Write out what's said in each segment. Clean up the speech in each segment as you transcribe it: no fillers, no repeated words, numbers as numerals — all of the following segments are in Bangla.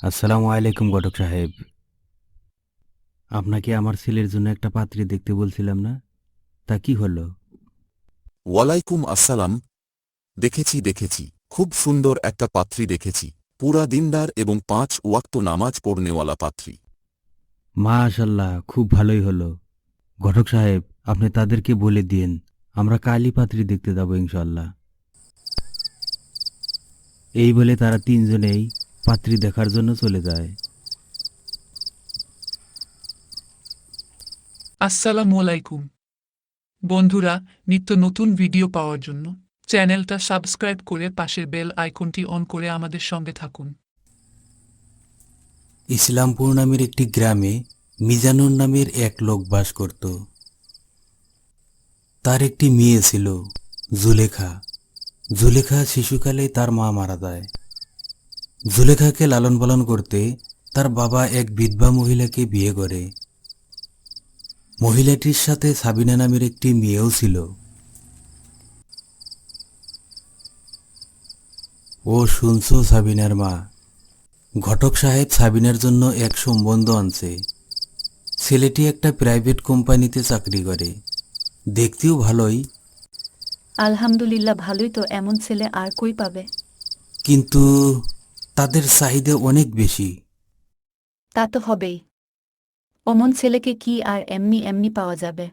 আসসালামু আলাইকুম ঘটক সাহেব। আপনাকে আমার ছেলের জন্য একটা পাত্রী দেখতে বলছিলাম না, তা কি হলো? ওয়ালাইকুম আসসালাম। দেখেছি, খুব সুন্দর একটা পাত্রী দেখেছি। পুরা দিনদার এবং ৫ ওয়াক্ত নামাজ পড়নেওয়ালা পাত্রী। মাশাল্লাহ, খুব ভালোই হলো। ঘটক সাহেব, আপনি তাদেরকে বলে দিন আমরা কালই পাত্রী দেখতে যাব ইনশাল্লাহ। এই বলে তারা তিনজনেই পাত্রী দেখার জন্য চলে যায়। আসসালামু আলাইকুম বন্ধুরা, নিত্য নতুন ভিডিও পাওয়ার জন্য চ্যানেলটা সাবস্ক্রাইব করে পাশের বেল আইকনটি অন করে আমাদের সঙ্গে থাকুন। ইসলামপুর নামের একটি গ্রামে মিজানুর নামের এক লোক বাস করত। তার একটি মেয়ে ছিল, জুলেখা। জুলেখা শিশুকালে তার মা মারা যায়। জুলেখাকে লালন পালন করতে তার বাবা এক বিধবা মহিলাকে বিয়ে করে। মহিলাটির সাথে সাবিনা নামের একটি মেয়েও ছিল। ও শুনছো সাবিনার মা, ঘটক সাহেব সাবিনার জন্য এক সম্বন্ধ আনছে। ছেলেটি একটা প্রাইভেট কোম্পানিতে চাকরি করে, দেখতেও ভালোই, আলহামদুলিল্লাহ, ভালোই তো। এমন ছেলে আর কই পাবে? কিন্তু তাদের চাহিদা অনেক বেশি। তা তো হবেই। অমন ছেলেকে কি আর এমনি এমনি পাওয়া যাবে?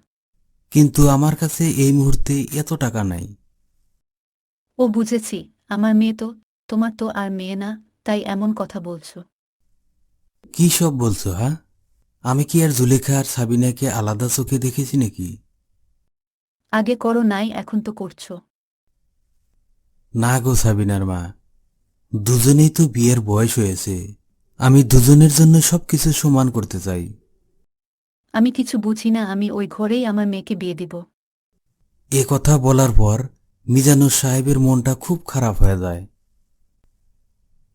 কিন্তু আমার কাছে এই মুহূর্তে এত টাকা নাই। ও বুঝেছি, আমার মেয়ে তো, তোমার তো আর মেয়ে না, তাই এমন কথা বলছো। কি সব বলছো? হ্যাঁ, আমি কি আর জুলেখা আর সাবিনাকে আলাদা চোখে দেখেছি নাকি? আগে করো নাই, এখন তো করছো। না গো সাবিনার মা, দুজনেই তো বিয়ের বয়স হয়েছে। আমি দুজনের জন্য সবকিছু সমান করতে চাই। আমি কিছু বুঝি না, আমি ওই ঘরেই আমার মেয়েকে বিয়ে দিব। এ কথা বলার পর মিজানুর সাহেবের মনটা খুব খারাপ হয়ে যায়।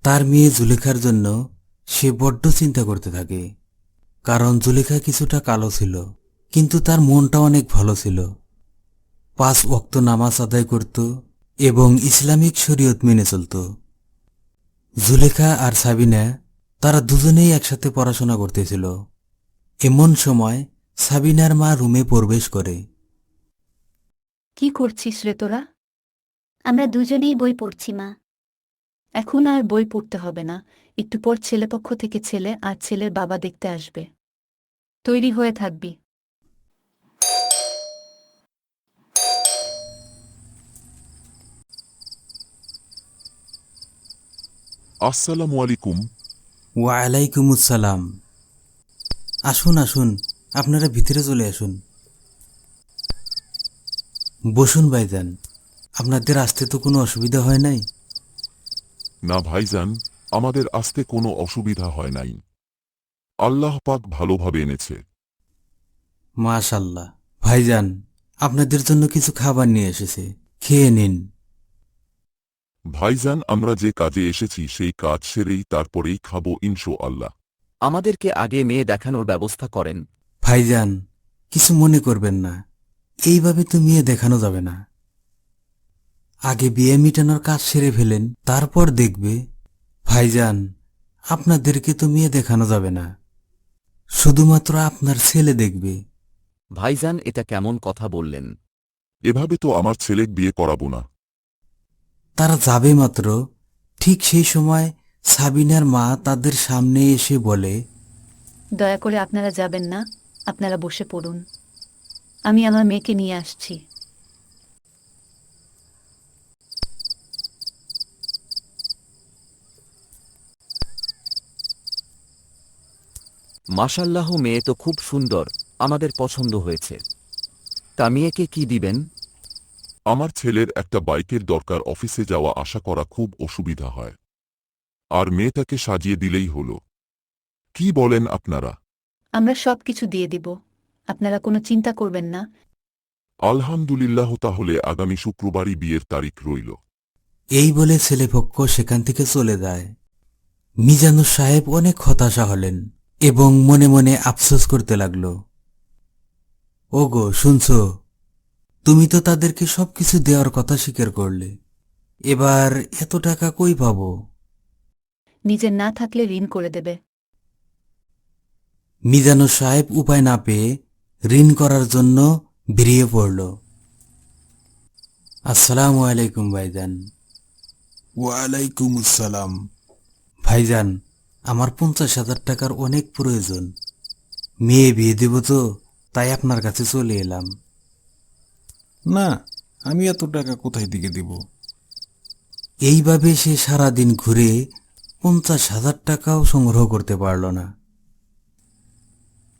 তার মেয়ে জুলেখার জন্য সে বড্ড চিন্তা করতে থাকে। কারণ জুলেখা কিছুটা কালো ছিল, কিন্তু তার মনটা অনেক ভালো ছিল। ৫ ওয়াক্ত নামাজ আদায় করত এবং ইসলামিক শরীয়ত মেনে চলত। জুলেখা আর সাবিনা, তারা দুজনেই একসাথে পড়াশোনা করতেছিল। এমন সময় সাবিনার মা রুমে প্রবেশ করে। কি করছিস রে তোরা? আমরা দুজনেই বই পড়ছি মা। এখন আর বই পড়তে হবে না, একটু পর ছেলেপক্ষ থেকে ছেলে আর ছেলের বাবা দেখতে আসবে। তৈরি হয়ে থাকবি। আসসালামু আলাইকুম। ওয়ালাইকুম আসসালাম। আসুন আসুন, আপনারা ভিতরে চলে আসুন। বসুন ভাইজান, আপনাদের আসতে তো কোনো অসুবিধা হয় নাই? না ভাইজান, আমাদের আসতে কোনো অসুবিধা হয় নাই। আল্লাহ পাক ভালোভাবে এনেছে। মাশাল্লাহ। ভাইজান, আপনাদের জন্য কিছু খাবার নিয়ে এসেছে, খেয়ে নিন। ভাইজান, আমরা যে কাজে এসেছি সেই কাজ সেরেই তারপরেই খাবো ইনশাআল্লাহ। আমাদেরকে আগে মেয়ে দেখানোর ব্যবস্থা করেন। ভাইজান, কিছু মনে করবেন না, এইভাবে তো মেয়ে দেখানো যাবে না। আগে বিয়ে মিটানোর কাজ সেরে ফেলেন, তারপর দেখবে। ভাইজান, আপনাদেরকে তো মেয়ে দেখানো যাবে না, শুধুমাত্র আপনার ছেলে দেখবে। ভাইজান, এটা কেমন কথা বললেন? এভাবে তো আমার ছেলে বিয়ে করাবো না। তারা যাবে মাত্র, ঠিক সেই সময় সাবিনার মা তাদের সামনে এসে বলে, দয়া করে আপনারা যাবেন না, আপনারা বসে পড়ুন, আমি আমার মেয়েকে নিয়ে আসছি। মাশাল্লাহ, মেয়ে তো খুব সুন্দর, আমাদের পছন্দ হয়েছে। তা মেয়েকে কি দিবেন? আমার ছেলের একটা বাইকের দরকার, অফিসে যাওয়া আসা করা খুব অসুবিধা হয়। আর মেয়েটাকে সাজিয়ে দিলেই হলো। কি বলেন আপনারা? আমরা সব কিছু দিয়ে দিব, আপনারা কোনো চিন্তা করবেন না। আলহামদুলিল্লাহ, তাহলে আগামী শুক্রবারই বিয়ের তারিখ রইল। এই বলে ছেলেপক্ষ সেখান থেকে চলে যায়। মিজানুর সাহেব অনেক হতাশা হলেন এবং মনে মনে আফসোস করতে লাগল। ওগো শুনছো, তুমি তো তাদেরকে সবকিছু দেওয়ার কথা স্বীকার করলে, এবার এত টাকা কই পাবো? নিজের না থাকলে ঋণ করে দেবে। মিজানুর সাহেব উপায় না পেয়ে ঋণ করার জন্য বেরিয়ে পড়ল। আসসালামু আলাইকুম ভাইজান। ওয়ালাইকুম আসসালাম। ভাইজান, আমার 50,000 টাকার অনেক প্রয়োজন। মেয়ে বিয়ে দেব তো, তাই আপনার কাছে চলে এলাম। না, আমি এত টাকা কোথায় থেকে দিব? এইভাবে সে সারাদিন ঘুরে 50,000 টাকাও সংগ্রহ করতে পারল না।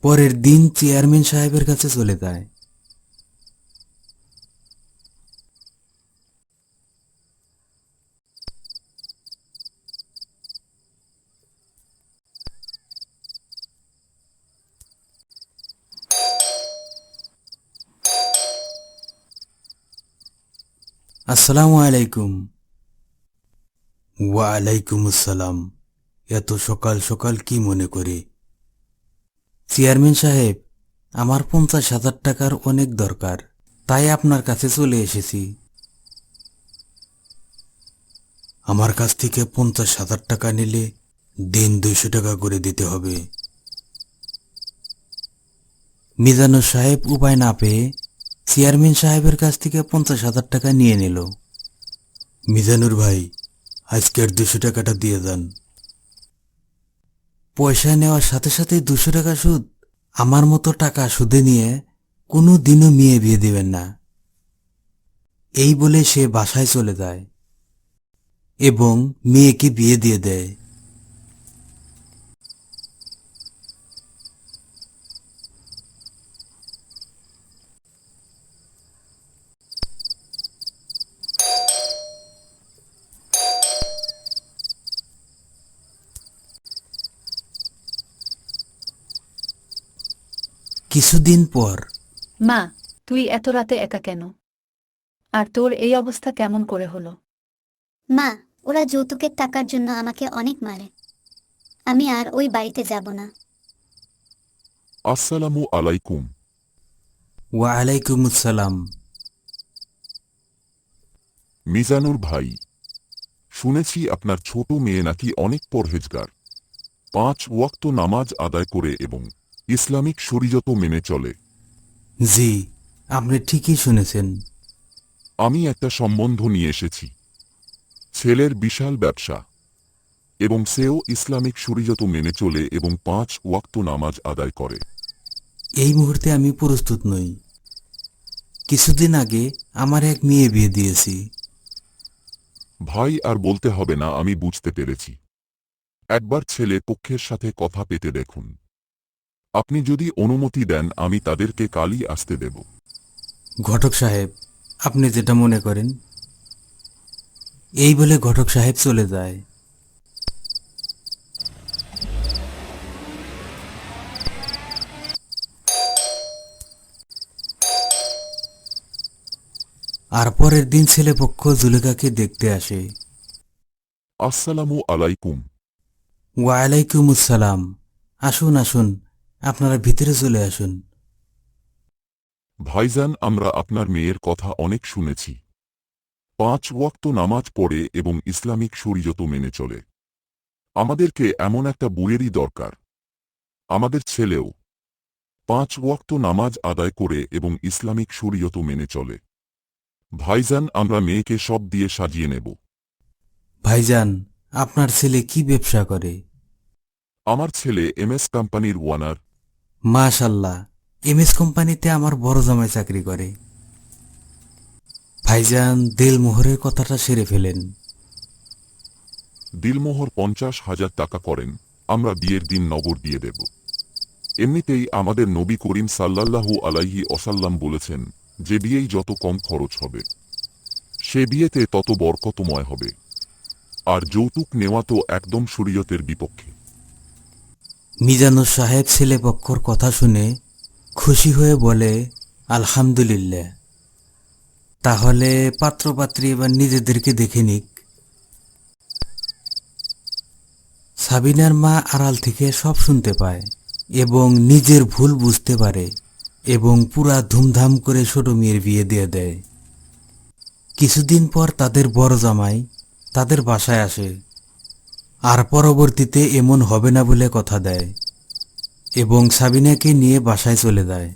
পরের দিন চেয়ারম্যান সাহেবের কাছে চলে যায়। আসসালামু আলাইকুম। ওয়ালাইকুম আসসালাম। এত সকাল সকাল কি মনে করে? চেয়ারম্যান সাহেব, আমার 50,000 টাকার অনেক দরকার, তাই আপনার কাছে চলে এসেছি। আমার কাছ থেকে 50,000 টাকা নিলে দিন 200 টাকা করে দিতে হবে। মিজানুর সাহেব উপায় না পেয়ে চেয়ারম্যান সাহেবের কাছ থেকে 50,000 টাকা নিয়ে নিল। মিজানুর ভাই, আজকের 200 টাকাটা দিয়ে যান। পয়সা নেওয়ার সাথে সাথে 200 টাকা সুদ? আমার মতো টাকা সুদে নিয়ে কোনো দিনও মেয়ে বিয়ে দিবেন না। এই বলে সে বাসায় চলে যায় এবং মেয়েকে বিয়ে দিয়ে দেয়। কিছুদিন পর। মা, তুই এত রাতে একা কেন? আর তোর এই অবস্থা কেমন করে হলো? মা, ওরা যৌতুকের টাকার জন্য আমাকে অনেক মারে। আমি আর ওই বাড়িতে যাব না। আসসালামু আলাইকুম। ওয়ালাইকুম আসসালাম। মিজানুর ভাই, শুনেছি আপনার ছোট মেয়ে নাকি অনেক পরহেজগার, 5 ওয়াক্ত নামাজ আদায় করে এবং ইসলামিক শরীয়ত মেনে চলে। জি, আপনি ঠিকই শুনেছেন। আমি একটা সম্বন্ধ নিয়ে এসেছি। ছেলের বিশাল ব্যবসা এবং সেও ইসলামিক শরীয়ত মেনে চলে এবং 5 ওয়াক্ত নামাজ আদায় করে। এই মুহূর্তে আমি প্রস্তুত নই। কিছুদিন আগে আমার এক মেয়ে বিয়ে দিয়েছি। ভাই, আর বলতে হবে না, আমি বুঝতে পেরেছি। একবার ছেলে পক্ষের সাথে কথা পেতে দেখুন। আপনি যদি অনুমতি দেন আমি তাদেরকে কালই আসতে দেব। ঘটক সাহেব, আপনি যেটা মনে করেন। এই বলে ঘটক সাহেব চলে যায়। আর পরের দিন ছেলেপক্ষ জুলেখাকে দেখতে আসে। আসসালামু আলাইকুম। ওয়ালাইকুম আসসালাম। আসুন আসুন, আপনারা ভিতরে চলে আসুন। ভাইজান, আমরা আপনার মেয়ের কথা অনেক শুনেছি। 5 ওয়াক্ত নামাজ পড়ে এবং ইসলামিক শরীয়ত মেনে চলে। আমাদেরকে এমন একটা বুয়েরই দরকার। আমাদের ছেলেও 5 ওয়াক্ত নামাজ আদায় করে এবং ইসলামিক শরীয়ত মেনে চলে। ভাইজান, আমরা মেয়েকে সব দিয়ে সাজিয়ে নেব। ভাইজান, আপনার ছেলে কি ব্যবসা করে? আমার ছেলে এমএস কোম্পানির ওয়ানার। মাশাল্লাহ, এমএস কোম্পানিতে আমার বড় জামাই চাকরি করে। ভাইজান, দেলমোহরের কথাটা সেরে ফেলেন। দিলমোহর 50,000 টাকা করেন, আমরা বিয়ের দিন নগদ দিয়ে দেব। এমনিতেই আমাদের নবী করিম সাল্লাল্লাহু আলাইহি ওয়াসাল্লাম বলেছেন, যে বিয়েই যত কম খরচ হবে সে বিয়েতে তত বরকতময় হবে। আর যৌতুক নেওয়া তো একদম শরীয়তের বিপক্ষে। মিজানুর সাহেব ছেলেপক্ষর কথা শুনে খুশি হয়ে বলে, আলহামদুলিল্লাহ। তাহলে পাত্রপাত্রী এবার নিজেদেরকে দেখে নিক। সাবিনার মা আড়াল থেকে সব শুনতে পায় এবং নিজের ভুল বুঝতে পারে এবং পুরা ধুমধাম করে ছোট মেয়ের বিয়ে দিয়ে দেয়। কিছুদিন পর তাদের বড় জামাই তাদের বাসায় আসে। আর পরবর্তীতে এমন হবে না বলে কথা দেয় এবং সাবিনাকে নিয়ে বাসায় চলে যায়।